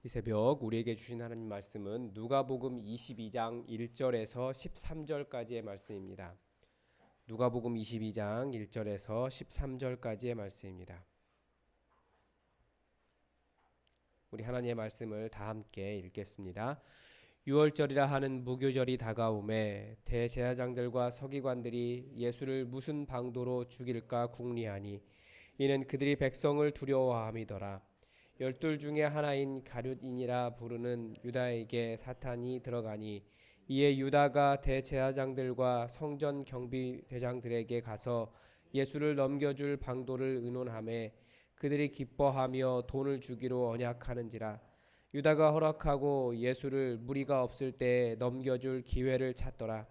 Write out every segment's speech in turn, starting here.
이 새벽 우리에게 주신 하나님 말씀은 누가복음 22장 1절에서 13절까지의 말씀입니다. 누가복음 22장 1절에서 13절까지의 말씀입니다. 우리 하나님의 말씀을 다 함께 읽겠습니다. 유월절이라 하는 무교절이 다가오매 대제사장들과 서기관들이 예수를 무슨 방도로 죽일까 궁리하니 이는 그들이 백성을 두려워함이더라. 12 중에 하나인 가룟인이라 부르는 유다에게 사탄이 들어가니 이에 유다가 대제사장들과 성전 경비대장들에게 가서 예수를 넘겨줄 방도를 의논하매 그들이 기뻐하며 돈을 주기로 언약하는지라. 유다가 허락하고 예수를 무리가 없을 때에 넘겨줄 기회를 찾더라.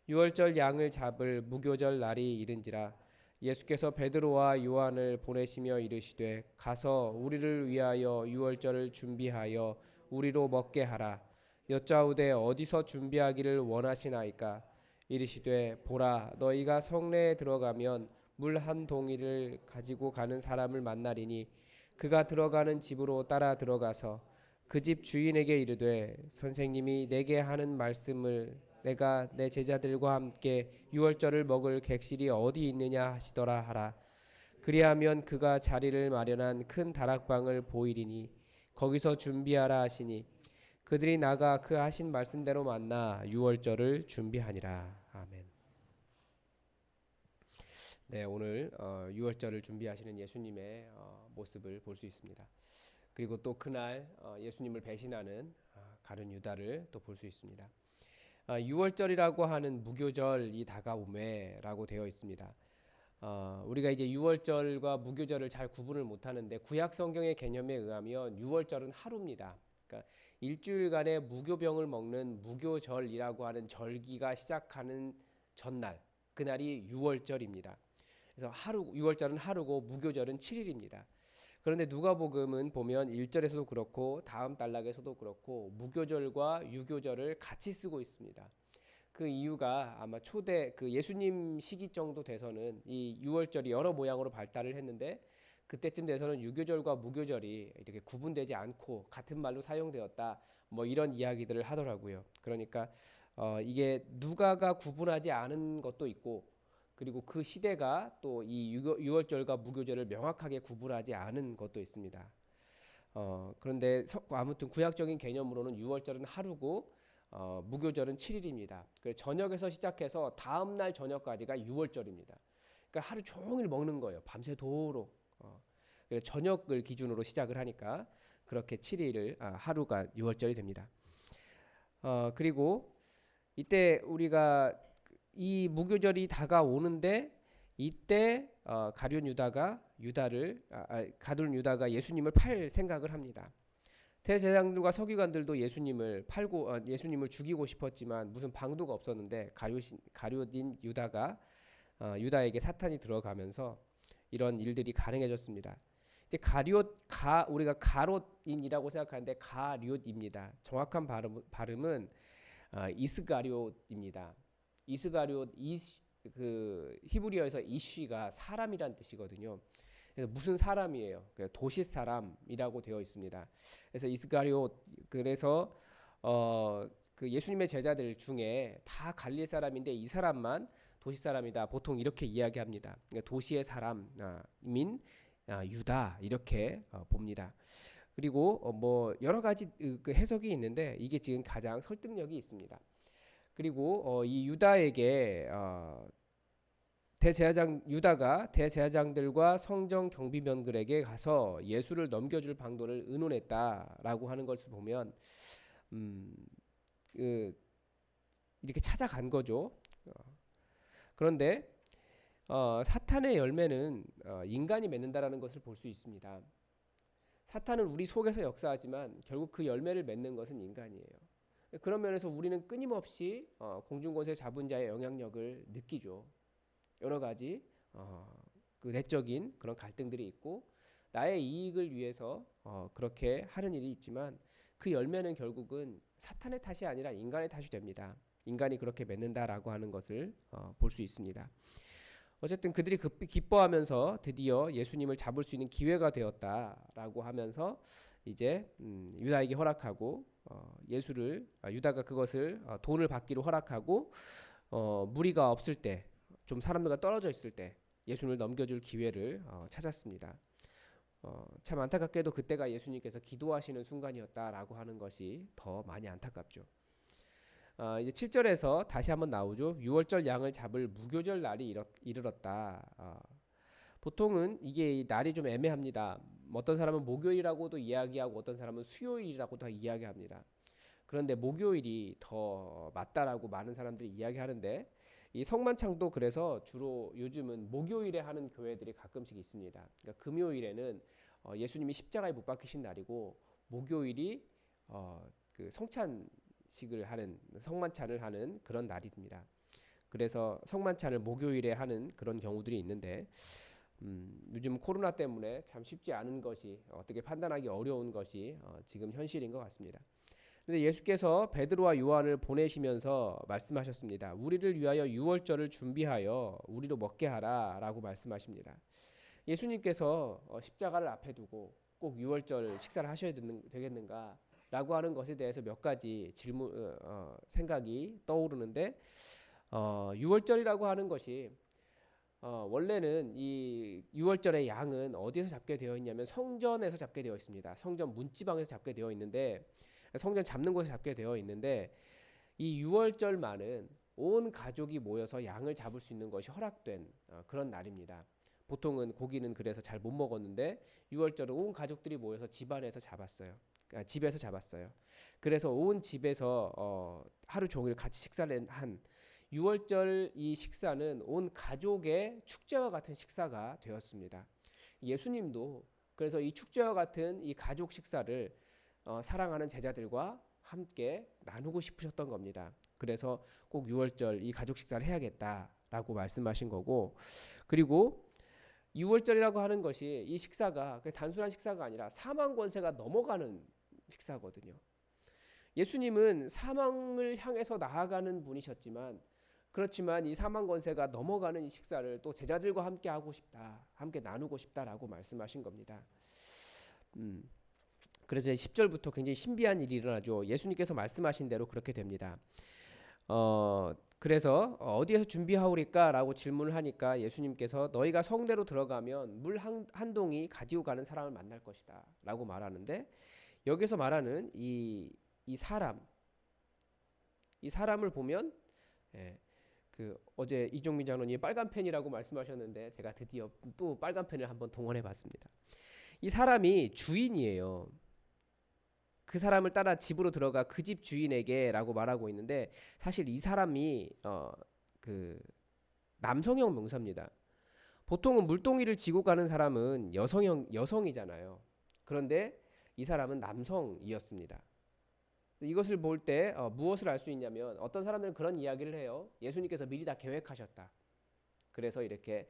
유월절 양을 잡을 무교절 날이 이른지라. 예수께서 베드로와 요한을 보내시며 이르시되 가서 우리를 위하여 유월절을 준비하여 우리로 먹게 하라. 여짜오되 어디서 준비하기를 원하시나이까. 이르시되 보라, 너희가 성내에 들어가면 물 한 동이를 가지고 가는 사람을 만나리니 그가 들어가는 집으로 따라 들어가서 그 집 주인에게 이르되 선생님이 내게 하는 말씀을 내가 내 제자들과 함께 유월절을 먹을 객실이 어디 있느냐 하시더라 하라. 그리하면 그가 자리를 마련한 큰 다락방을 보이리니 거기서 준비하라 하시니 그들이 나가 그 하신 말씀대로 만나 유월절을 준비하니라. 아멘. 네, 오늘 유월절을 준비하시는 예수님의 모습을 볼 수 있습니다. 그리고 또 그날 예수님을 배신하는 가룟 유다를 또 볼 수 있습니다. 유월절이라고 하는 무교절이 다가오매라고 되어 있습니다. 우리가 이제 유월절과 무교절을 잘 구분을 못하는데 구약 성경의 개념에 의하면 유월절은 하루입니다. 그러니까 일주일간의 무교병을 먹는 무교절이라고 하는 절기가 시작하는 전날, 그날이 유월절입니다. 그래서 유월절은 하루고 무교절은 7일입니다. 그런데 누가복음은 보면 1절에서도 그렇고 다음 단락에서도 그렇고 무교절과 유교절을 같이 쓰고 있습니다. 그 이유가 아마 초대 그 예수님 시기 정도 돼서는 이 유월절이 여러 모양으로 발달을 했는데 그때쯤 돼서는 유교절과 무교절이 이렇게 구분되지 않고 같은 말로 사용되었다, 뭐 이런 이야기들을 하더라고요. 그러니까 이게 누가가 구분하지 않은 것도 있고, 그리고 그 시대가 또 이 유월절과 무교절을 명확하게 구분하지 않은 것도 있습니다. 그런데 아무튼 구약적인 개념으로는 유월절은 하루고 무교절은 7일입니다. 그래서 저녁에서 시작해서 다음 날 저녁까지가 유월절입니다. 그러니까 하루 종일 먹는 거예요. 밤새도록. 그래서 저녁을 기준으로 시작을 하니까 그렇게 7일을 하루가 유월절이 됩니다. 그리고 이때 우리가 이 무교절이 다가오는데 이때 가룟 유다가 예수님을 팔 생각을 합니다. 대제사장들과 서기관들도 예수님을 팔고 예수님을 죽이고 싶었지만 무슨 방도가 없었는데 가룟인 유다가 유다에게 사탄이 들어가면서 이런 일들이 가능해졌습니다. 이제 우리가 가롯인이라고 생각하는데 가룟입니다. 정확한 발음은 이스가리옷입니다. 이스가리옷 그 히브리어에서 이쉬가 사람이란 뜻이거든요. 그래서 무슨 사람이에요? 도시 사람이라고 되어 있습니다. 그래서 이스가리옷, 그래서 그 예수님의 제자들 중에 다 갈릴 사람인데 이 사람만 도시 사람이다. 보통 이렇게 이야기합니다. 그러니까 도시의 사람인 유다, 이렇게 봅니다. 그리고 뭐 여러 가지 그 해석이 있는데 이게 지금 가장 설득력이 있습니다. 그리고 이 유다에게 유다가 대제사장들과 성전 경비병들에게 가서 예수를 넘겨줄 방도를 의논했다라고 하는 것을 보면 이렇게 찾아간 거죠. 그런데 사탄의 열매는 인간이 맺는다라는 것을 볼 수 있습니다. 사탄은 우리 속에서 역사하지만 결국 그 열매를 맺는 것은 인간이에요. 그런 면에서 우리는 끊임없이 공중권세 잡은 자의 영향력을 느끼죠. 여러 가지 그 내적인 그런 갈등들이 있고 나의 이익을 위해서 그렇게 하는 일이 있지만 그 열매는 결국은 사탄의 탓이 아니라 인간의 탓이 됩니다. 인간이 그렇게 맺는다라고 하는 것을 볼 수 있습니다. 어쨌든 그들이 기뻐하면서 드디어 예수님을 잡을 수 있는 기회가 되었다라고 하면서 이제 유다에게 허락하고 유다가 그것을 돈을 받기로 허락하고 무리가 없을 때, 좀 사람들과 떨어져 있을 때 예수님을 넘겨줄 기회를 찾았습니다. 참 안타깝게도 그때가 예수님께서 기도하시는 순간이었다라고 하는 것이 더 많이 안타깝죠. 이제 7절에서 다시 한번 나오죠. 유월절 양을 잡을 무교절 날이 이르렀다. 보통은 이게 날이 좀 애매합니다. 어떤 사람은 목요일이라고도 이야기하고 어떤 사람은 수요일이라고도 이야기합니다. 그런데 목요일이 더 맞다라고 많은 사람들이 이야기하는데, 이 성만창도 그래서 주로 요즘은 목요일에 하는 교회들이 가끔씩 있습니다. 그러니까 금요일에는 예수님이 십자가에 못 박히신 날이고, 목요일이 그 성찬식을 하는, 성만찬을 하는 그런 날입니다. 그래서 성만찬을 목요일에 하는 그런 경우들이 있는데, 요즘 코로나 때문에 참 쉽지 않은 것이, 어떻게 판단하기 어려운 것이 지금 현실인 것 같습니다. 근데 예수께서 베드로와 요한을 보내시면서 말씀하셨습니다. 우리를 위하여 유월절을 준비하여 우리로 먹게 하라라고 말씀하십니다. 예수님께서 십자가를 앞에 두고 꼭 유월절 식사를 하셔야 되겠는가라고 하는 것에 대해서 몇 가지 생각이 떠오르는데, 유월절이라고 하는 것이 원래는 이 유월절의 양은 어디에서 잡게 되어 있냐면 성전에서 잡게 되어 있습니다. 성전 문지방에서 잡게 되어 있는데, 성전 잡는 곳에 잡게 되어 있는데, 이 유월절만은 온 가족이 모여서 양을 잡을 수 있는 것이 허락된 그런 날입니다. 보통은 고기는 그래서 잘 못 먹었는데, 유월절은 온 가족들이 모여서 집안에서 잡았어요. 집에서 잡았어요. 그래서 온 집에서 하루 종일 같이 식사를 한 유월절 이 식사는 온 가족의 축제와 같은 식사가 되었습니다. 예수님도 그래서 이 축제와 같은 이 가족 식사를 사랑하는 제자들과 함께 나누고 싶으셨던 겁니다. 그래서 꼭 유월절 이 가족 식사를 해야겠다라고 말씀하신 거고, 그리고 유월절이라고 하는 것이 이 식사가 단순한 식사가 아니라 사망 권세가 넘어가는 식사거든요. 예수님은 사망을 향해서 나아가는 분이셨지만, 그렇지만 이 사망 권세가 넘어가는 이 식사를 또 제자들과 함께 하고 싶다, 함께 나누고 싶다라고 말씀하신 겁니다. 그래서 10절부터 굉장히 신비한 일이 일어나죠. 예수님께서 말씀하신 대로 그렇게 됩니다. 그래서 어디에서 준비하오리까라고 질문을 하니까 예수님께서 너희가 성내로 들어가면 물 한 동이 가지고 가는 사람을 만날 것이다라고 말하는데, 여기서 말하는 이 사람을 보면, 어제 이종민 장로님이 빨간 펜이라고 말씀하셨는데 제가 드디어 또 빨간 펜을 한번 동원해봤습니다. 이 사람이 주인이에요. 그 사람을 따라 집으로 들어가 그 집 주인에게라고 말하고 있는데, 사실 이 사람이 그 남성형 명사입니다. 보통은 물동이를 지고 가는 사람은 여성이잖아요. 그런데 이 사람은 남성이었습니다. 이것을 볼 때 무엇을 알 수 있냐면, 어떤 사람들은 그런 이야기를 해요. 예수님께서 미리 다 계획하셨다. 그래서 이렇게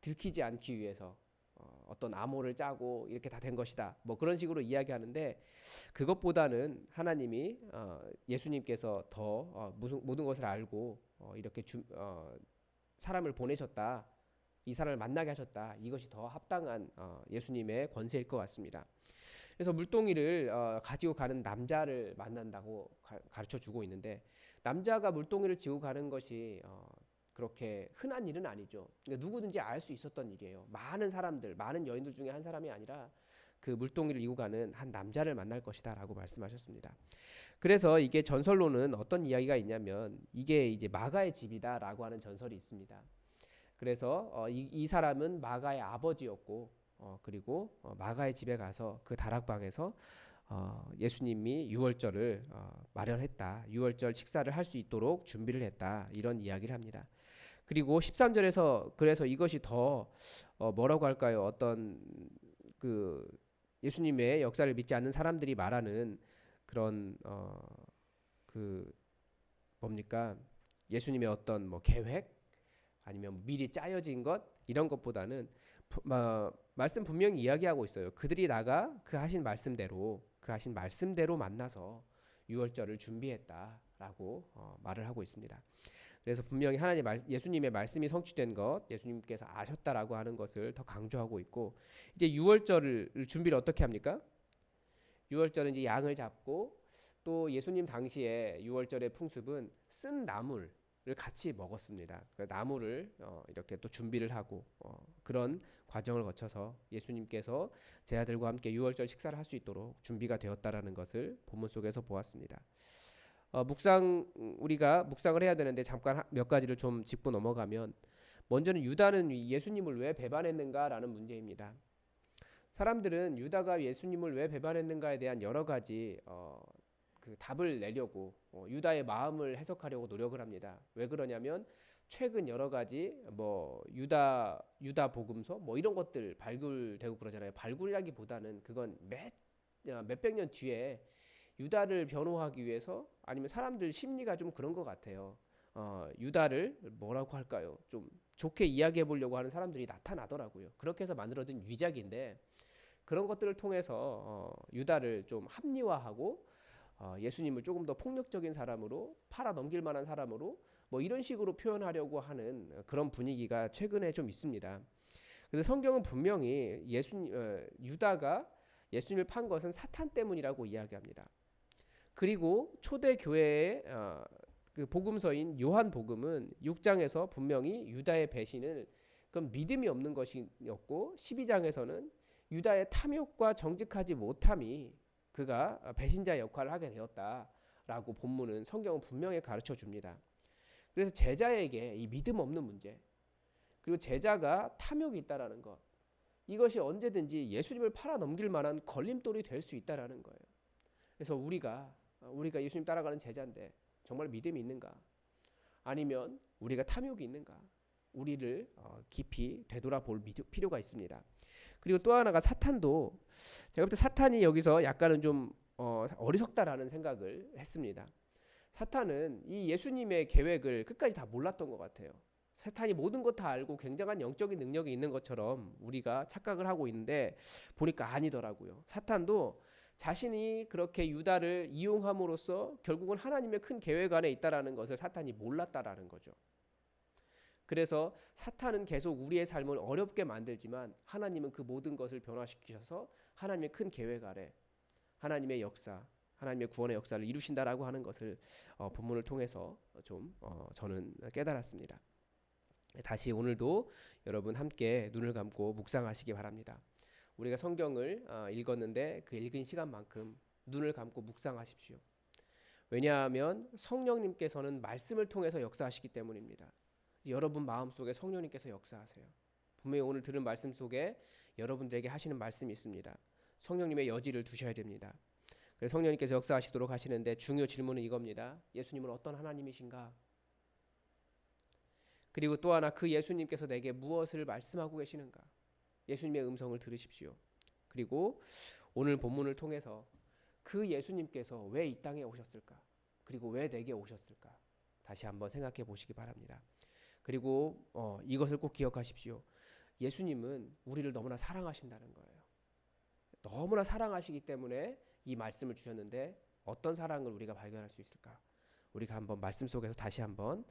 들키지 않기 위해서 어떤 암호를 짜고 이렇게 다 된 것이다. 그런 식으로 이야기하는데, 그것보다는 하나님이 예수님께서 더 모든 것을 알고 이렇게 사람을 보내셨다. 이 사람을 만나게 하셨다. 이것이 더 합당한 예수님의 권세일 것 같습니다. 그래서 물동이를 가지고 가는 남자를 만난다고 가르쳐 주고 있는데, 남자가 물동이를 지고 가는 것이 그렇게 흔한 일은 아니죠. 그러니까 누구든지 알 수 있었던 일이에요. 많은 여인들 중에 한 사람이 아니라 그 물동이를 이고 가는 한 남자를 만날 것이다라고 말씀하셨습니다. 그래서 이게 전설로는 어떤 이야기가 있냐면, 이게 이제 마가의 집이다라고 하는 전설이 있습니다. 그래서 이 사람은 마가의 아버지였고, 그리고 마가의 집에 가서 그 다락방에서 예수님이 유월절을 마련했다. 유월절 식사를 할 수 있도록 준비를 했다. 이런 이야기를 합니다. 그리고 13절에서 그래서 이것이 더 뭐라고 할까요? 어떤 그 예수님의 역사를 믿지 않는 사람들이 말하는 그런 그 뭡니까? 예수님의 어떤 계획, 아니면 미리 짜여진 것, 이런 것보다는 말씀 분명히 이야기하고 있어요. 그들이 나가 그 하신 말씀대로 만나서 유월절을 준비했다라고 말을 하고 있습니다. 그래서 분명히 예수님의 말씀이 성취된 것, 예수님께서 아셨다라고 하는 것을 더 강조하고 있고, 이제 유월절을 준비를 어떻게 합니까? 유월절은 이제 양을 잡고 또 예수님 당시에 유월절의 풍습은 쓴 나물을 같이 먹었습니다. 그 나물을 이렇게 또 준비를 하고 그런 과정을 거쳐서 예수님께서 제 아들과 함께 유월절 식사를 할 수 있도록 준비가 되었다라는 것을 본문 속에서 보았습니다. 우리가 묵상을 해야 되는데 잠깐 몇 가지를 좀 짚고 넘어가면, 먼저는 유다는 예수님을 왜 배반했는가라는 문제입니다. 사람들은 유다가 예수님을 왜 배반했는가에 대한 여러 가지 그 답을 내려고 유다의 마음을 해석하려고 노력을 합니다. 왜 그러냐면 최근 여러 가지 뭐 유다 복음서 뭐 이런 것들 발굴되고 그러잖아요. 발굴이라기보다는 그건 몇백 년 뒤에 유다를 변호하기 위해서, 아니면 사람들 심리가 좀 그런 것 같아요. 유다를 뭐라고 할까요? 좀 좋게 이야기해 보려고 하는 사람들이 나타나더라고요. 그렇게 해서 만들어진 위작인데, 그런 것들을 통해서 유다를 좀 합리화하고 예수님을 조금 더 폭력적인 사람으로, 팔아 넘길 만한 사람으로 뭐 이런 식으로 표현하려고 하는 그런 분위기가 최근에 좀 있습니다. 근데 성경은 분명히 유다가 예수님을 판 것은 사탄 때문이라고 이야기합니다. 그리고 초대 교회의 그 복음서인 요한 복음은 6장에서 분명히 유다의 배신을 그건 믿음이 없는 것이었고, 12장에서는 유다의 탐욕과 정직하지 못함이 그가 배신자의 역할을 하게 되었다라고 본문은, 성경은 분명히 가르쳐 줍니다. 그래서 제자에게 이 믿음 없는 문제, 그리고 제자가 탐욕이 있다라는 것, 이것이 언제든지 예수님을 팔아 넘길 만한 걸림돌이 될 수 있다라는 거예요. 그래서 우리가 예수님 따라가는 제자인데 정말 믿음이 있는가? 아니면 우리가 탐욕이 있는가? 우리를 깊이 되돌아볼 필요가 있습니다. 그리고 또 하나가 사탄도, 제가 볼 때 사탄이 여기서 약간은 좀 어리석다라는 생각을 했습니다. 사탄은 이 예수님의 계획을 끝까지 다 몰랐던 것 같아요. 사탄이 모든 것 다 알고 굉장한 영적인 능력이 있는 것처럼 우리가 착각을 하고 있는데, 보니까 아니더라고요. 사탄도 자신이 그렇게 유다를 이용함으로써 결국은 하나님의 큰 계획 안에 있다라는 것을 사탄이 몰랐다라는 거죠. 그래서 사탄은 계속 우리의 삶을 어렵게 만들지만 하나님은 그 모든 것을 변화시키셔서 하나님의 큰 계획 아래 하나님의 역사, 하나님의 구원의 역사를 이루신다라고 하는 것을 본문을 통해서 좀 저는 깨달았습니다. 다시 오늘도 여러분 함께 눈을 감고 묵상하시기 바랍니다. 우리가 성경을 읽었는데 그 읽은 시간만큼 눈을 감고 묵상하십시오. 왜냐하면 성령님께서는 말씀을 통해서 역사하시기 때문입니다. 여러분 마음속에 성령님께서 역사하세요. 분명히 오늘 들은 말씀 속에 여러분들에게 하시는 말씀이 있습니다. 성령님의 여지를 두셔야 됩니다. 그래서 성령님께서 역사하시도록 하시는데, 중요 질문은 이겁니다. 예수님은 어떤 하나님이신가? 그리고 또 하나, 그 예수님께서 내게 무엇을 말씀하고 계시는가? 예수님의 음성을 들으십시오. 그리고 오늘 본문을 통해서 그 예수님께서 왜 이 땅에 오셨을까? 그리고 왜 내게 오셨을까? 다시 한번 생각해 보시기 바랍니다. 그리고 이것을 꼭 기억하십시오. 예수님은 우리를 너무나 사랑하신다는 거예요. 너무나 사랑하시기 때문에 이 말씀을 주셨는데, 어떤 사랑을 우리가 발견할 수 있을까? 우리가 한번 말씀 속에서 다시 한번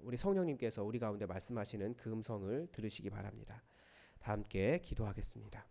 우리 성령님께서 우리 가운데 말씀하시는 그 음성을 들으시기 바랍니다. 다 함께 기도하겠습니다.